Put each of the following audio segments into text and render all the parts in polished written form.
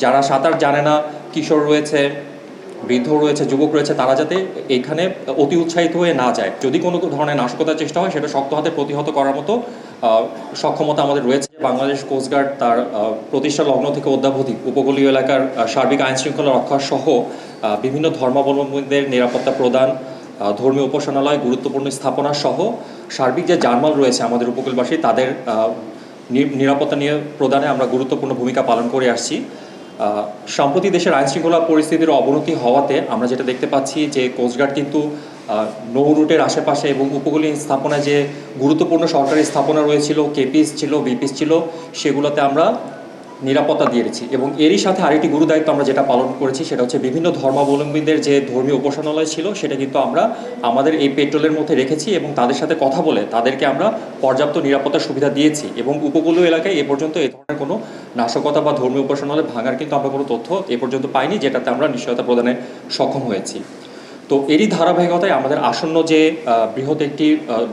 যারা সাঁতার জানে না, কিশোর রয়েছে, বৃদ্ধ রয়েছে, যুবক রয়েছে, তারা যাতে এখানে অতি উৎসাহিত হয়ে না যায়। যদি কোনো ধরনের নাশকতার চেষ্টা হয় সেটা শক্ত হাতে প্রতিহত করার মতো সক্ষমতা আমাদের রয়েছে। বাংলাদেশ কোস্টগার্ড তার প্রতিষ্ঠা লগ্ন থেকে অদ্যাবধি উপকূলীয় এলাকার সার্বিক আইন শৃঙ্খলা রক্ষা সহ বিভিন্ন ধর্মাবলম্বীদের নিরাপত্তা প্রদান, ধর্মীয় উপাসনালয়, গুরুত্বপূর্ণ স্থাপনা সহ সার্বিক যে জানমাল রয়েছে আমাদের উপকূলবাসী তাদের নিরাপত্তা নিয়ে প্রদানে আমরা গুরুত্বপূর্ণ ভূমিকা পালন করে আসছি। সম্প্রতি দেশের আইনশৃঙ্খলা পরিস্থিতির অবনতি হওয়াতে আমরা যেটা দেখতে পাচ্ছি যে কোস্টগার্ড কিন্তু নৌ রুটের আশেপাশে এবং উপকূলীয় স্থাপনায় যে গুরুত্বপূর্ণ সরকারি স্থাপনা রয়েছিল, কেপিস ছিল, বিপিস ছিল, সেগুলোতে আমরা নিরাপত্তা দিয়েছি। এবং এরই সাথে আরেকটি গুরু দায়িত্ব আমরা যেটা পালন করেছি সেটা হচ্ছে বিভিন্ন ধর্মাবলম্বীদের যে ধর্মীয় উপাসনালয় ছিল সেটা কিন্তু আমরা আমাদের এই পেট্রোলের মধ্যে রেখেছি এবং তাদের সাথে কথা বলে তাদেরকে আমরা পর্যাপ্ত নিরাপত্তার সুবিধা দিয়েছি। এবং উপকূলীয় এলাকায় এ পর্যন্ত এই ধরনের কোনো নাশকতা বা ধর্মীয় উপাসনালয় ভাঙার কিন্তু আমরা কোনো তথ্য এ পর্যন্ত পাইনি, যেটাতে আমরা নিশ্চয়তা প্রদানে সক্ষম হয়েছি। তো এরই ধারাবাহিকতায় আমাদের আসন্ন যে বৃহৎ একটি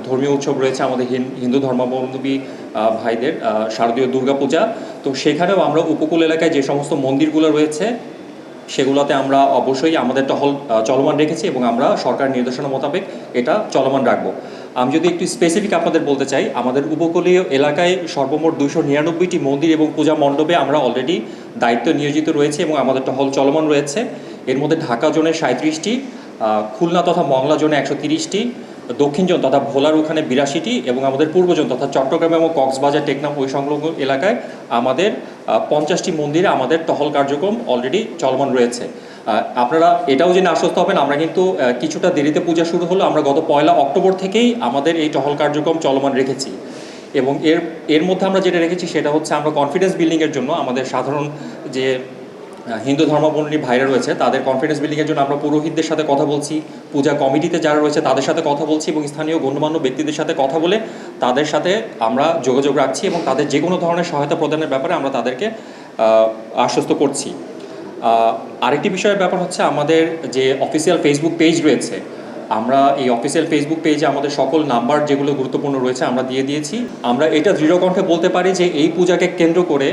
ধর্মীয় উৎসব রয়েছে আমাদের হিন্দু ধর্মাবলম্বী ভাইদের, শারদীয় দুর্গাপূজা, তো সেখানেও আমরা উপকূল এলাকায় যে সমস্ত মন্দিরগুলো রয়েছে সেগুলোতে আমরা অবশ্যই আমাদের টহল চলমান রেখেছি এবং আমরা সরকার নির্দেশনা মোতাবেক এটা চলমান রাখবো। আমি যদি একটু স্পেসিফিক আপনাদের বলতে চাই, আমাদের উপকূলীয় এলাকায় সর্বমোট 299টি মন্দির এবং পূজা মণ্ডপে আমরা অলরেডি দায়িত্ব নিয়োজিত রয়েছে এবং আমাদের টহল চলমান রয়েছে। এর মধ্যে ঢাকা জোনের 37টি, খুলনা তথা মংলা জোনে 130টি, দক্ষিণ জোন তথা ভোলার ওখানে 82টি এবং আমাদের পূর্ব জোন তথা চট্টগ্রাম এবং কক্সবাজার, টেকনাফ ওই সংলগ্ন এলাকায় আমাদের 50টি মন্দিরে আমাদের টহল কার্যক্রম অলরেডি চলমান রয়েছে। আপনারা এটাও জেনে আশ্বস্ত হবেন, আমরা কিন্তু কিছুটা দেরিতে পূজা শুরু হলো, আমরা গত 1 অক্টোবর থেকেই আমাদের এই টহল কার্যক্রম চলমান রেখেছি। এবং এর মধ্যে আমরা যেটা রেখেছি সেটা হচ্ছে আমরা কনফিডেন্স বিল্ডিংয়ের জন্য আমাদের সাধারণ যে হিন্দু ধর্মাবলম্বী ভাইরা রয়েছে তাদের কনফিডেন্স বিল্ডিংয়ের জন্য আমরা পুরোহিতদের সাথে কথা বলছি, পূজা কমিটিতে যারা রয়েছে তাদের সাথে কথা বলছি এবং স্থানীয় গণ্যমান্য ব্যক্তিদের সাথে কথা বলে তাদের সাথে আমরা যোগাযোগ রাখছি এবং তাদের যে কোনো ধরনের সহায়তা প্রদানের ব্যাপারে আমরা তাদেরকে আশ্বস্ত করছি। আরেকটি বিষয়ের ব্যাপার হচ্ছে আমাদের যে অফিসিয়াল ফেসবুক পেজ রয়েছে, আমরা এই অফিসিয়াল ফেসবুক পেজে আমাদের সকল নাম্বার যেগুলো গুরুত্বপূর্ণ রয়েছে আমরা দিয়ে দিয়েছি। আমরা এটা দৃঢ়কণ্ঠে বলতে পারি যে এই পূজাকে কেন্দ্র করে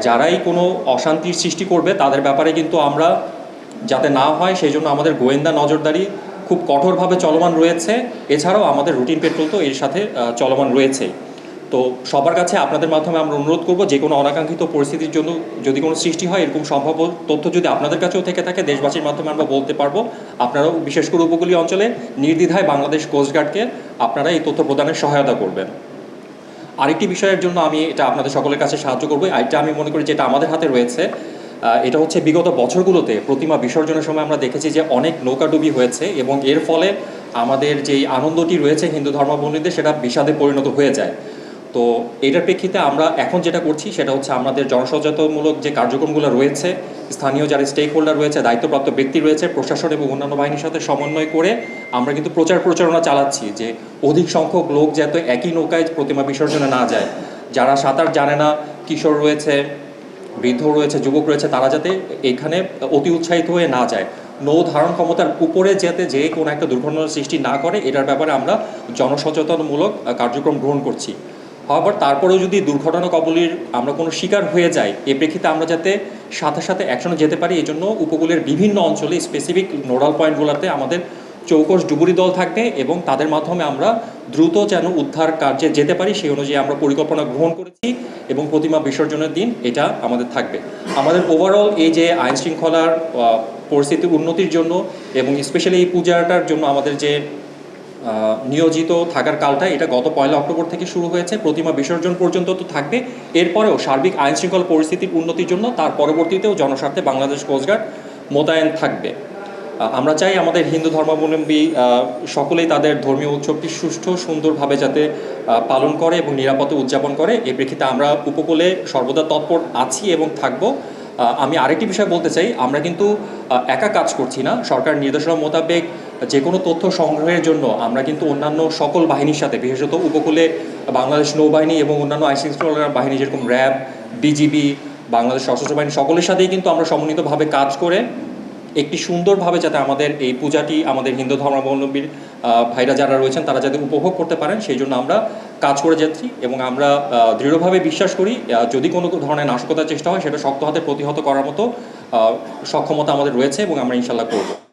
যারাই কোনো অশান্তির সৃষ্টি করবে তাদের ব্যাপারে কিন্তু আমরা যাতে না হয় সেই জন্য আমাদের গোয়েন্দা নজরদারি খুব কঠোরভাবে চলমান রয়েছে। এছাড়াও আমাদের রুটিন পেট্রোল তো এর সাথে চলমান রয়েছে। তো সবার কাছে আপনাদের মাধ্যমে আমরা অনুরোধ করব যে কোনো অনাকাঙ্ক্ষিত পরিস্থিতির জন্য যদি কোনো সৃষ্টি হয় এরকম সম্ভাব্য তথ্য যদি আপনাদের কাছেও থেকে থাকে দেশবাসীর মাধ্যমে আমরা বলতে পারবো। আপনারাও বিশেষ করে উপকূলীয় অঞ্চলে নির্দ্বিধায় বাংলাদেশ কোস্টগার্ডকে আপনারা এই তথ্য প্রদানের সহায়তা করবেন। আরেকটি বিষয়ের জন্য আমি এটা আপনাদের সকলের কাছে সাহায্য করবো, এটা আমি মনে করি যেটা আমাদের হাতে রয়েছে, এটা হচ্ছে বিগত বছরগুলোতে প্রতিমা বিসর্জনের সময় আমরা দেখেছি যে অনেক নৌকাডুবি হয়েছে এবং এর ফলে আমাদের যেই আনন্দটি রয়েছে হিন্দু ধর্মাবলম্বীদের সেটা বিষাদে পরিণত হয়ে যায়। তো এটার প্রেক্ষিতে আমরা এখন যেটা করছি সেটা হচ্ছে আমাদের জনসচেতনমূলক যে কার্যক্রমগুলো রয়েছে, স্থানীয় যারা স্টেক হোল্ডার রয়েছে, দায়িত্বপ্রাপ্ত ব্যক্তি রয়েছে, প্রশাসন এবং অন্যান্য বাহিনীর সাথে সমন্বয় করে আমরা কিন্তু প্রচারণা চালাচ্ছি যে অধিক সংখ্যক লোক যাতে একই নৌকায় প্রতিমা বিসর্জনে না যায়। যারা সাঁতার জানে না, কিশোর রয়েছে, বৃদ্ধ রয়েছে, যুবক রয়েছে, তারা যাতে এখানে অতি উৎসাহিত হয়ে না যায়, নৌ ধারণ ক্ষমতার উপরে যাতে যে কোনো একটা দুর্ঘটনার সৃষ্টি না করে, এটার ব্যাপারে আমরা জনসচেতনমূলক কার্যক্রম গ্রহণ করছি। আবার তারপরেও যদি দুর্ঘটনা কবলির আমরা কোনো শিকার হয়ে যাই, এ প্রেক্ষিতে আমরা যাতে সাথে সাথে অ্যাকশনে যেতে পারি এই জন্য উপকূলের বিভিন্ন অঞ্চলে স্পেসিফিক নোডাল পয়েন্টগুলোতে আমাদের চৌকস ডুবুরি দল থাকবে এবং তাদের মাধ্যমে আমরা দ্রুত যেন উদ্ধার কার্যে যেতে পারি সেই অনুযায়ী আমরা পরিকল্পনা গ্রহণ করেছি এবং প্রতিমা বিসর্জনের দিন এটা আমাদের থাকবে। আমাদের ওভারঅল এই যে আইন শৃঙ্খলার পরিস্থিতির উন্নতির জন্য এবং স্পেশালি এই পূজাটার জন্য আমাদের যে নিয়োজিত থাকার কালটা এটা গত 1 অক্টোবর থেকে শুরু হয়েছে, প্রতিমা বিসর্জন পর্যন্ত তো থাকবে। এরপরেও সার্বিক আইন শৃঙ্খলা পরিস্থিতির উন্নতির জন্য তার পরবর্তীতেও জনস্বার্থে বাংলাদেশ কোস্টগার্ড মোতায়েন থাকবে। আমরা চাই আমাদের হিন্দু ধর্মাবলম্বী সকলেই তাদের ধর্মীয় উৎসবটি সুষ্ঠু সুন্দরভাবে যাতে পালন করে এবং নিরাপদে উদযাপন করে। এ প্রেক্ষিতে আমরা উপকূলে সর্বদা তৎপর আছি এবং থাকব। আমি আরেকটি বিষয় বলতে চাই, আমরা কিন্তু একা কাজ করছি না। সরকার নির্দেশনা মোতাবেক যে কোনো তথ্য সংগ্রহের জন্য আমরা কিন্তু অন্যান্য সকল বাহিনীর সাথে, বিশেষত উপকূলে বাংলাদেশ নৌবাহিনী এবং অন্যান্য আইনশৃঙ্খলা বাহিনী যেরকম র্যাব, বিজিবি, বাংলাদেশ সশস্ত্র বাহিনী সকলের সাথেই কিন্তু আমরা সমন্বিতভাবে কাজ করে একটি সুন্দরভাবে যাতে আমাদের এই পূজাটি আমাদের হিন্দু ধর্মাবলম্বীর ভাইরা যারা রয়েছেন তারা যাতে উপভোগ করতে পারেন সেই জন্য আমরা কাজ করে যাচ্ছি এবং আমরা দৃঢ়ভাবে বিশ্বাস করি যদি কোনো ধরনের নাশকতার চেষ্টা হয় সেটা শক্ত হাতে প্রতিহত করার মতো সক্ষমতা আমাদের রয়েছে এবং আমরা ইনশাল্লাহ করব।